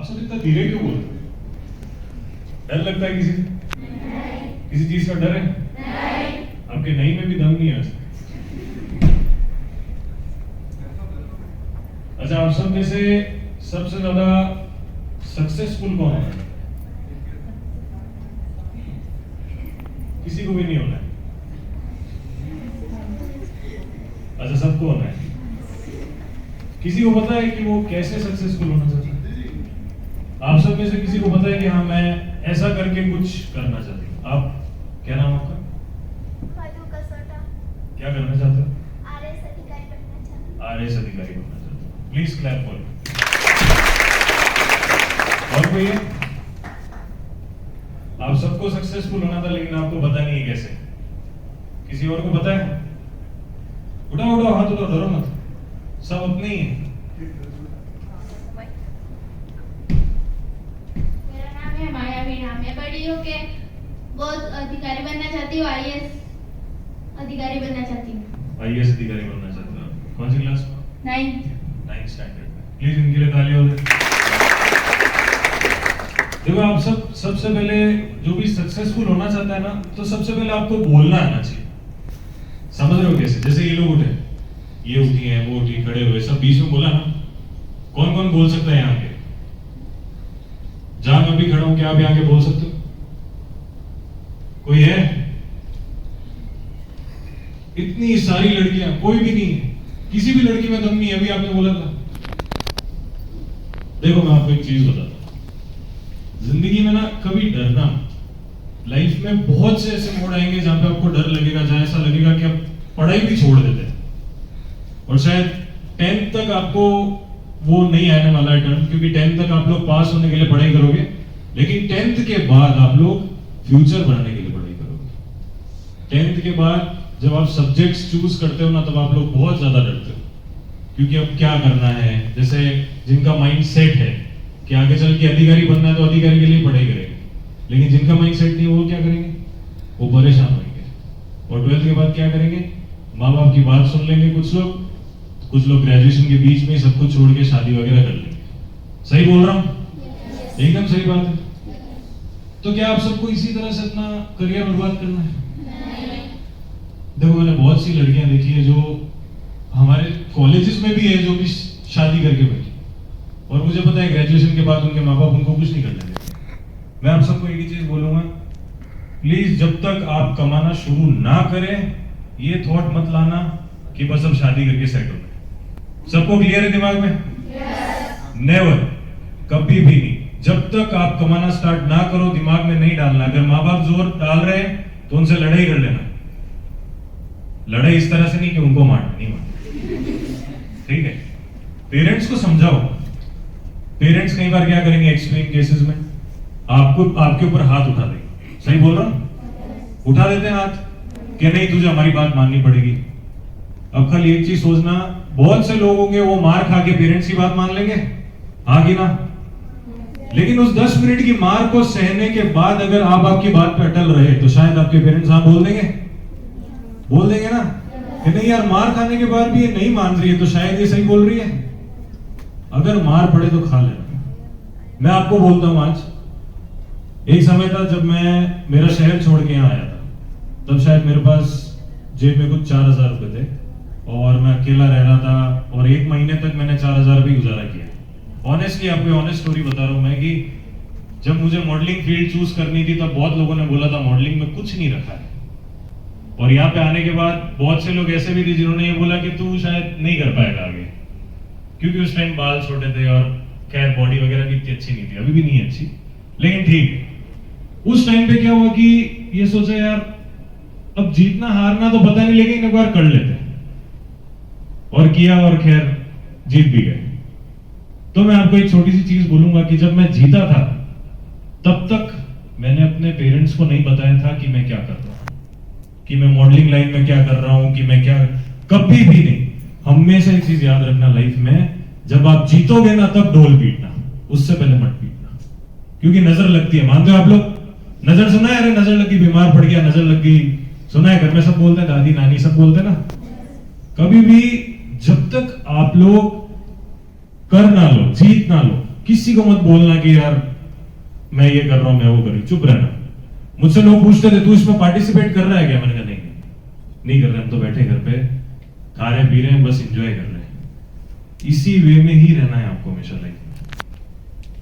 आप सब इतना धीरे क्यों बोलते हो? डर लगता है किसी से? किसी चीज का डर है? आपके नहीं में भी दम नहीं है। अच्छा, आप सब में से सबसे ज्यादा सक्सेसफुल कौन है? किसी को भी नहीं होना है। अच्छा, सबको होना है। किसी को पता है कि वो कैसे सक्सेसफुल होना चाहता है? आप सब में से किसी को पता है कि हाँ, मैं ऐसा करके कुछ करना चाहती हूँ? आप, क्या नाम आपका? क्या करना चाहते हो? आरएस अधिकारी बनना चाहती हूँ। आरएस अधिकारी बनना चाहते हो। Please clap for. और कोई है? आप सबको सक्सेसफुल होना था, लेकिन आपको पता नहीं है कैसे। किसी और को पता है? उठाओ उठाओ हाथ, उठाओ, डरो मत, सब अपने ही हैं। मेरा नाम है माया वीणा। मैं बड़ी होके बहुत अधिकारी बनना चाहती हूँ। आईएएस अधिकारी बनना चाहती हूँ। आईएएस अधिकारी बनना चाहते हो? कौन सी क्लास में? 9th। 9th स्टैंडर्ड में। प्लीज इनके लिए ताली हो जाए। देखो, आप सबसे पहले जो भी सक्सेसफुल होना चाहता है ना, तो सबसे पहले आपको बोलना आना चाहिए। समझ रहे हो कैसे? जैसे ये लोग उठे, ये उठी हैं, वो उठी, खड़े हुए, सब बीच में बोला ना। कौन कौन बोल सकता है यहाँ के? जहां मैं भी खड़ा हूं, क्या आप यहाँ के बोल सकते हो? कोई है? इतनी सारी लड़कियां, कोई भी नहीं है। किसी भी लड़की में दम नहीं है। अभी आपने बोला था। देखो, मैं आपको एक चीज बताता हूं। जिंदगी में ना कभी डरना, लाइफ में बहुत से ऐसे मोड़ आएंगे जहां पे आपको डर लगेगा, जहां ऐसा लगेगा कि आप पढ़ाई भी छोड़ देते हैं। और शायद 10th तक आपको वो नहीं आने वाला है टर्न, क्योंकि 10th तक आप लोग पास होने के लिए पढ़ाई करोगे, लेकिन 10th के बाद आप लोग फ्यूचर बनाने के लिए पढ़ाई करोगे। 10th के बाद जब आप सब्जेक्ट्स चूज करते हो ना, तब आप लोग बहुत ज्यादा डरते हो, क्योंकि अब क्या करना है। जैसे जिनका माइंड सेट है कि आगे चल के अधिकारी बनना है, तो अधिकारी के लिए पढ़ाई करेंगे, लेकिन जिनका माइंड सेट नहीं, वो क्या करेंगे? वो परेशान होंगे। और 12th के बाद क्या करेंगे? माँ बाप की बात सुन लेंगे कुछ लोग ग्रेजुएशन के बीच में सब कुछ छोड़ के शादी वगैरह कर लेंगे। सही बोल रहा हूँ? एकदम सही बात है। तो क्या आप सबको इसी तरह से अपना करियर बर्बाद करना है? देखो, मैंने बहुत सी लड़कियां देखी है जो हमारे कॉलेजेस में भी है, जो भी शादी करके बैठी, और मुझे पता है ग्रेजुएशन के बाद उनके माँ बाप उनको कुछ नहीं करने देते। मैं आप सबको एक ही चीज बोलूंगा, प्लीज जब तक आप कमाना शुरू ना करें, ये थॉट मत लाना कि बस अब शादी करके सेट हो गए। सबको क्लियर है दिमाग में? नेवर, कभी भी नहीं। जब तक आप कमाना स्टार्ट ना करो, दिमाग में नहीं डालना। अगर माँ बाप जोर डाल रहे हैं तो उनसे लड़ाई कर लेना। लड़ाई इस तरह से नहीं कि उनको मारना, नहीं मारना, ठीक है? पेरेंट्स को समझाओ। पेरेंट्स कई बार क्या करेंगे एक्सट्रीम केसेस में, आपके ऊपर हाथ उठा देंगे। सही बोल रहा हूं? उठा देते हैं हाथ कि नहीं, तुझे हमारी बात माननी पड़ेगी। अब खाली एक चीज सोचना, बहुत से लोग होंगे वो मार खा के पेरेंट्स की बात मान लेंगे, हाँ कि ना? लेकिन उस 10 मिनट की मार को सहने के बाद अगर आप आपकी बात पे अटल रहे, तो शायद आपके पेरेंट्स हाँ बोल देंगे ना कि नहीं यार, मार खाने के बाद भी ये नहीं मान रही है, तो शायद ये सही बोल रही है। अगर मार पड़े तो खा लेना। मैं आपको बोलता हूं, आज एक समय था जब मैं मेरा शहर छोड़ के यहाँ आया था, तब शायद मेरे पास जेब में कुछ 4000 रुपए थे, और मैं अकेला रह रहा था, और 1 महीने तक मैंने 4000 रुपये गुजारा किया। ऑनेस्टली आपको ऑनेस्ट स्टोरी बता रहा हूं मैं, कि जब मुझे मॉडलिंग फील्ड चूज करनी थी, तब बहुत लोगों ने बोला था मॉडलिंग में कुछ नहीं रखा है। और यहाँ पे आने के बाद बहुत से लोग ऐसे भी थे जिन्होंने ये बोला कि तू शायद नहीं कर पाएगा आगे, क्योंकि उस टाइम बाल छोटे थे, और खैर बॉडी वगैरह भी इतनी अच्छी नहीं थी, अभी भी नहीं अच्छी, लेकिन ठीक। उस टाइम पे क्या हुआ कि ये सोचा यार, अब जीतना हारना तो पता नहीं, लेकिन एक बार कर लेते हैं, और किया, और खैर जीत भी गए। तो मैं आपको एक छोटी सी चीज बोलूंगा कि जब मैं जीता था, तब तक मैंने अपने पेरेंट्स को नहीं बताया था कि मैं क्या कर रहा हूं, कि मैं मॉडलिंग लाइन में क्या कर रहा हूं, कि मैं क्या, कभी भी नहीं। हमेशा एक चीज याद रखना लाइफ में, जब आप जीतोगे ना, तब ढोल पीटना, उससे पहले मत पीटना, क्योंकि नजर लगती है। मानते हो आप लोग? नजर सुना है? अरे नजर लगी, बीमार पड़ गया, नजर लग गई, सुना है? घर में सब बोलते हैं, दादी नानी सब बोलते हैं ना। कभी भी जब तक आप लोग कर ना लो, जीत ना लो, किसी को मत बोलना कि यार मैं ये कर रहा हूं, मैं वो कर रही हूं, चुप रहना। मुझसे लोग पूछते थे तू इसमें पार्टिसिपेट कर रहा है क्या? मैंने कहा नहीं कर रहे, हम तो बैठे घर पे खा रहे पी रहे हैं, बस एंजॉय कर रहे हैं। इसी वे में ही रहना है आपको हमेशा लाइफ में।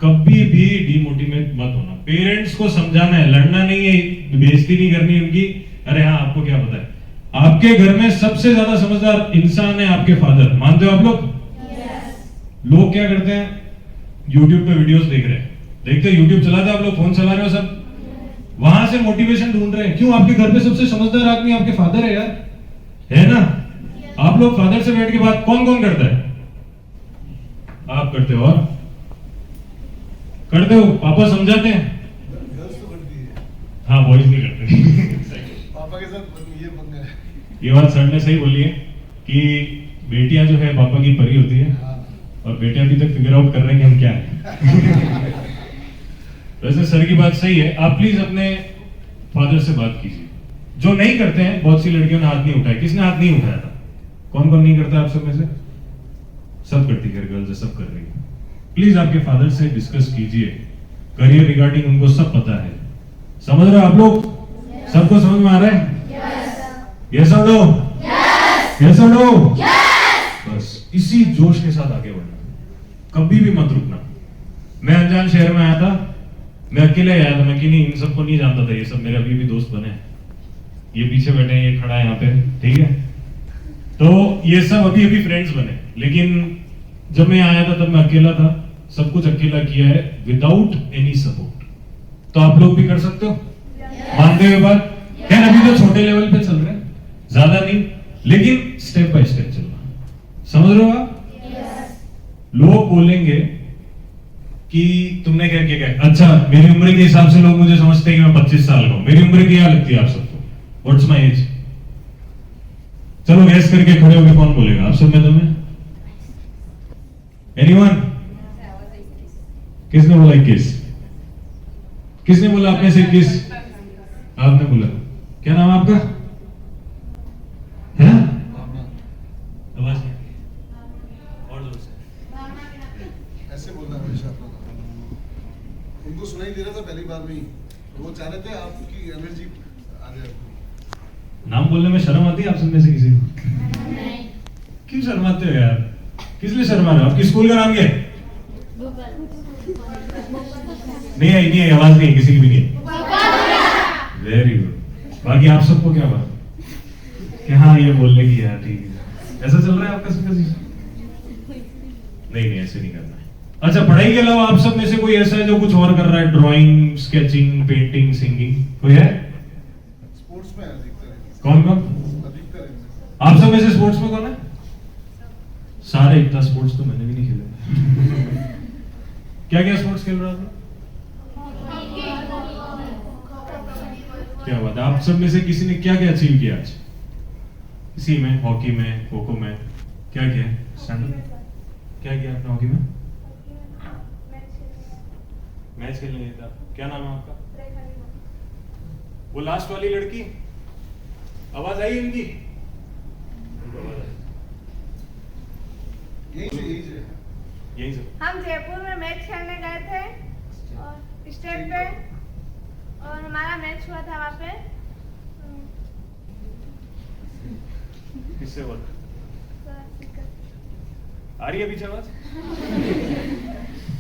कभी भी डिमोटिवेट मत होना। पेरेंट्स को समझाना है, लड़ना नहीं है, बेइज्जती नहीं करनी उनकी। अरे हाँ, आपको क्या पता है, आपके घर में सबसे ज्यादा समझदार इंसान है आपके फादर। मानते हो आप लोग? लोग क्या करते हैं, यूट्यूब पे वीडियोस देख रहे हैं, देखते यूट्यूब चलाते आप लोग, फोन चला रहे हो सब, वहां से मोटिवेशन ढूंढ रहे हैं। क्यों? आपके घर पे सबसे समझदार आदमी आपके फादर है यार, है ना? आप लोग फादर से बैठ के बात कौन कौन करता है? आप करते हो? और करते हो? पापा समझाते हैं? गर्ल्स तो करती है, हाँ, बॉयज नहीं करते। पापा के साथ ये पंगा है। ये बात सर ने सही बोली है कि बेटियां जो है पापा की परी होती है, हाँ। और बेटे अभी तक फिगर आउट कर रहे हैं कि हम क्या है। वैसे सर की बात सही है। आप प्लीज अपने फादर से बात कीजिए। जो नहीं करते हैं, बहुत सी लड़कियों ने हाथ नहीं उठाया। किसने हाथ नहीं उठाया था? कौन कौन नहीं करता आप सब में से? सब करती है गर्ल्स, सब कर रही है। प्लीज आपके फादर से डिस्कस कीजिए, करियर रिगार्डिंग उनको सब पता है। समझ रहे हो आप लोग? सबको समझ में आ रहा है? यस और नो? यस और नो? बस इसी जोश के साथ आगे बढ़ना, कभी भी मत रुकना। मैं अनजान शहर में आया था, मैं अकेले आया था, मैं कि नहीं इन सबको नहीं जानता था। ये सब मेरे अभी भी दोस्त बने हैं, ये पीछे बैठे हैं, ये खड़ा है यहाँ पे, ठीक है? तो ये सब अभी अभी फ्रेंड्स बने। लेकिन जब मैं आया था तब मैं अकेला था, सब कुछ अकेला किया है, विदाउट एनी सपोर्ट। तो आप लोग भी कर सकते हो? मानते हुए बात? खैर अभी तो छोटे लेवल पे चल रहे हैं, ज्यादा नहीं, लेकिन स्टेप बाय स्टेप चलना। समझ रहे हो आप? लोग बोलेंगे कि तुमने क्या किया? अच्छा, मेरी उम्र के हिसाब से लोग मुझे समझते हैं कि मैं 25 साल का हूं। मेरी उम्र क्या लगती है आप सबको? What's my age? चलो गैस करके खड़े होकर कौन बोलेगा आप सब में? तुम्हें एनीवन? किसने बोला 21? किसने बोला आपने से 21? आपने बोला। क्या नाम है आपका? है? आवाज नहीं। और जोर से। ऐसे बोलना हमेशा अपना। उनको सुनाई दे रहा था पहली बार में ही, तो वो चाह रहे थे आपकी एनर्जी आ जाए। नाम बोलने में शर्म आती है आप सब में से किसी को? क्यों शर्माते हो यार? किस लिए शर्मा रहे हो? आपकी स्कूल का नाम क्या है? नहीं आई, आवाज नहीं है किसी की भी नहीं। Very good. बाकी आप सबको क्या बात कि हाँ ये बोलने की यार, ठीक है, ऐसा चल रहा है आपका सबका? नहीं, ऐसे नहीं करना है। अच्छा, पढ़ाई के अलावा आप सब में से कोई ऐसा है जो कुछ और कर रहा है? ड्राइंग, स्केचिंग, पेंटिंग, सिंगिंग, कोई है? स्पोर्ट्स में अधिकतर है। कौन कौन? अधिकतर है। आप सब में से स्पोर्ट्स में कौन है? सारे। इतना स्पोर्ट्स तो मैंने भी नहीं खेला। क्या क्या स्पोर्ट्स खेल रहे हो आप? क्या बात है। आप सब में से किसी ने क्या क्या अचीव किया आज? इसी में, हॉकी में, खो खो में, क्या किया? क्या किया आपने हॉकी में? मैच खेलने गए थे आप? क्या नाम है आपका? वो लास्ट वाली लड़की, आवाज आई इनकी? यही से। हम जयपुर में मैच खेलने गए थे और स्टेट पे, और हमारा मैच हुआ था वहाँ पे। किससे हुआ? आ रही है पीछे आवाज?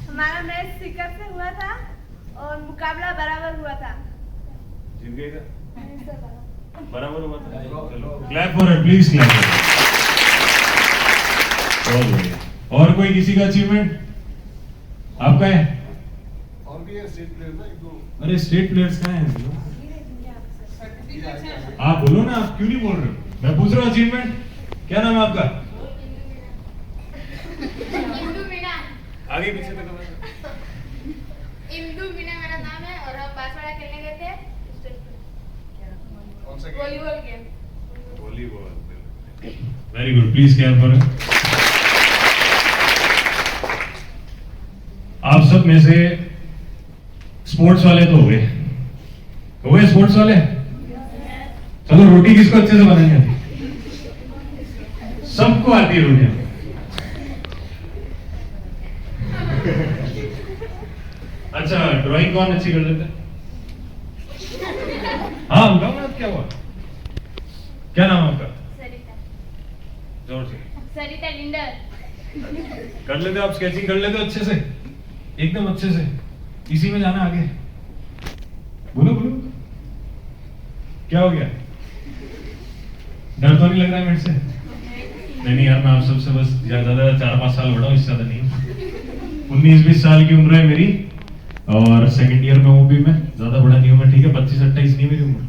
हमारा मैच सीकर से हुआ था और मुकाबला बराबर हुआ था। जीत गए थे? बराबर हुआ था। चलो clap for it, please clap for it. बहुत बढ़िया। और कोई किसी का अचीवमेंट आपका है? और भी है स्टेट प्लेयर ना, एक दो। अरे स्टेट प्लेयर्स कहाँ हैं? आप बोलो ना, आप क्यों नहीं बोल रहे हो? मैं पूछ रहा हूँ अचीवमेंट। क्या नाम है आपका? इंदु मीना। आगे पीछे तक इंदु मीना मेरा नाम है, और हम बांसवाड़ा खेलने गए थे कौन सा volleyball game. Volleyball. Very good, please care for it. आप सब में से स्पोर्ट्स वाले तो हो गए स्पोर्ट्स वाले? चलो रोटी किसको अच्छे से बनानी आती? सबको आती है रोटियां। अच्छा, ड्राइंग कौन अच्छी कर लेता है? हाँ बताओ ना, क्या हुआ? क्या नाम है आपका? सरिता। जोर से सरिता लिंडर। कर लेते हो आप? स्केचिंग कर लेते हो अच्छे से, एकदम अच्छे से? इसी में जाना आगे। बोलो बोलो, क्या हो गया? डर तो नहीं लग रहा है मेरे से? नहीं यार, मैं आप सबसे बस ज्यादा 4-5 साल बड़ा हूँ, इससे ज्यादा नहीं हूँ। 19-20 साल की उम्र है मेरी, और सेकंड ईयर में हूँ भी मैं, ज्यादा बड़ा नहीं हूँ मैं, ठीक है? 25-28 नहीं मेरी उम्र।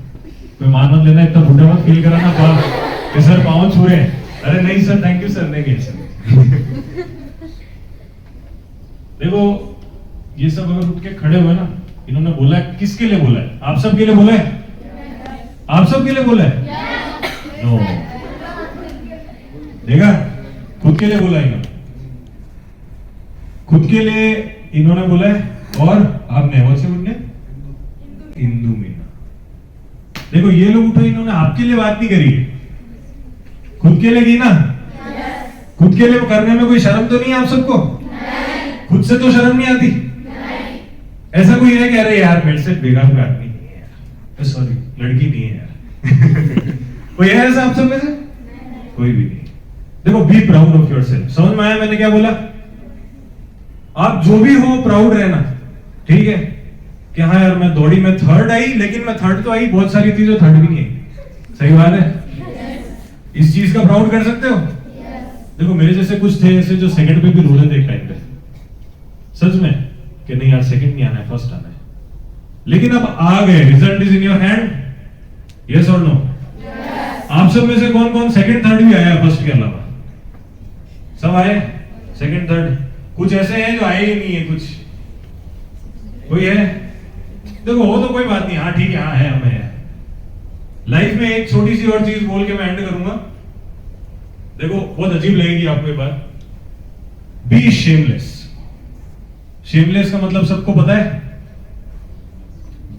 कोई मान मत लेना, इतना बुढ़ा मत फील कराना कि सर पाँव छू रहे हैं। अरे नहीं सर, थैंक यू सर, नहीं सर। देखो, ये सब अगर उठ के खड़े हुए ना, इन्होंने बोला है, किसके लिए बोला है? आप सबके लिए बोला है? आप सबके लिए बोला है? नो, देखा, खुद के लिए बोला इन्होंने, खुद के लिए इन्होंने बोला है। और आपने और से बोलने इंदु मीना। देखो, ये लोग उठे, इन्होंने आपके लिए बात नहीं करी है, खुद के लिए की ना। खुद के लिए करने में कोई शर्म तो नहीं है आप सबको? खुद से तो शर्म नहीं आती? ऐसा कोई है कि अरे यार मेरे से बेकार कोई आदमी नहीं है यार, सॉरी लड़की नहीं है यार? कोई है ऐसा आप सब में से? कोई भी नहीं। देखो, बी प्राउड ऑफ योरसेल्फ। समझ में आया मैंने क्या बोला? आप जो भी हो, प्राउड रहना, ठीक है? कि हाँ यार, मैं दौड़ी में थर्ड आई, लेकिन मैं थर्ड तो आई, बहुत सारी चीजें थर्ड भी नहीं आई। सही बात है? इस चीज का प्राउड कर सकते हो? देखो, मेरे जैसे कुछ थे ऐसे जो सेकंड पे भी रो रहे थे एक टाइम पे, सच में, कि नहीं यार सेकंड नहीं आना है, फर्स्ट आना है। लेकिन अब आ गए, result is in your hand, yes और नो? आप सब में से कौन कौन सेकंड थर्ड भी आया फर्स्ट के अलावा? सब आए सेकंड थर्ड? कुछ ऐसे हैं जो आए ही नहीं है, कुछ कोई है? देखो, हो तो कोई बात नहीं, हाँ ठीक है, हाँ है, हमें है। लाइफ में एक छोटी सी और चीज बोल के मैं एंड करूंगा। देखो, बहुत अजीब लगेगी आपको ये बात, बी शेमलेस। शेमलेस का मतलब सबको पता है?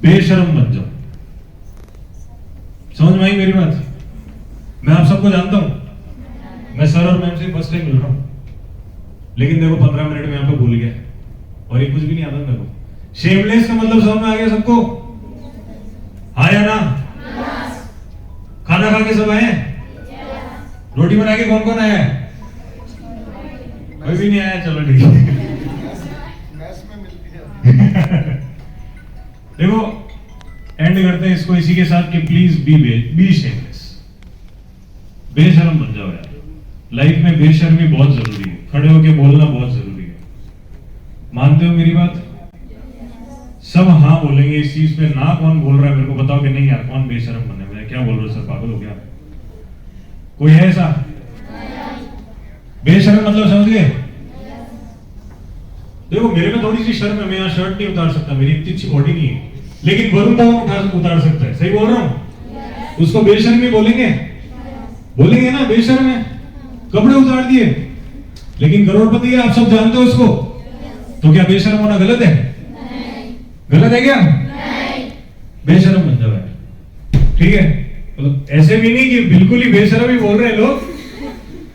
बेशर्म बन जाओ। समझ में आई मेरी बात? मैं आप सबको जानता हूं, मैं सर और मैम से फर्स्ट टाइम मिल रहा हूं, लेकिन देखो 15 मिनट में यहाँ पे भूल गया, और ये कुछ भी नहीं आता मेरे को। शेमलेस का मतलब समझ में आ गया सबको? हाँ या ना? खाना खा के सब आए? रोटी बना के कौन कौन आया है? कोई भी नहीं आया, चलो ठीक है। मैच में मिलती है। देखो, एंड करते हैं इसको इसी के साथ कि प्लीज बी शेमलेस। बेशर्म बन जाओ यार। लाइफ में बेशर्मी बहुत जरूरी है, खड़े होके बोलना बहुत जरूरी है। मानते हो मेरी बात? सब हाँ बोलेंगे इस चीज पे, ना कौन बोल रहा है मेरे को बताओ कि नहीं यार कौन बेशर्म बने? मैं क्या बोल रहा हूँ सर, पागल हो गया? कोई है ऐसा? बेशर्म मतलब समझ गए? देखो, मेरे में थोड़ी सी शर्म है, मैं यहाँ शर्ट नहीं उतार सकता, मेरी इतनी अच्छी बॉडी नहीं है, लेकिन वरुण धवन उतार सकता है। सही बोल रहा हूँ? उसको बेशर्मी बोलेंगे? बोलेंगे ना, बेशर्म है, कपड़े उतार दिए, लेकिन करोड़पति है, आप सब जानते हो उसको, तो क्या बेशर्म होना गलत है? गलत है क्या? बेशर्म बन जाओ यार, ठीक है? मतलब ऐसे भी नहीं कि बिल्कुल ही बेशर्म ही बोल रहे हैं लोग,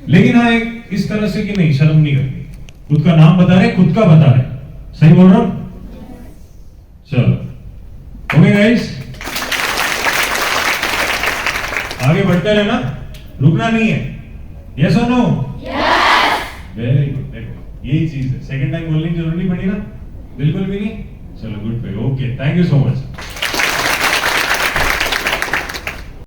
लेकिन हाँ एक इस तरह से कि नहीं, शर्म नहीं करनी, खुद का नाम बता रहे, खुद का बता रहे। सही बोल रहा हूं? चलो ओके गाइस, आगे बढ़ते रहना, रुकना नहीं है। यस और नो? यस। Very good. देखो, यही चीज है, सेकंड टाइम बोलने की जरूरत नहीं पड़ी ना, बिल्कुल भी नहीं। चलो गुड पे, okay, thank you so much.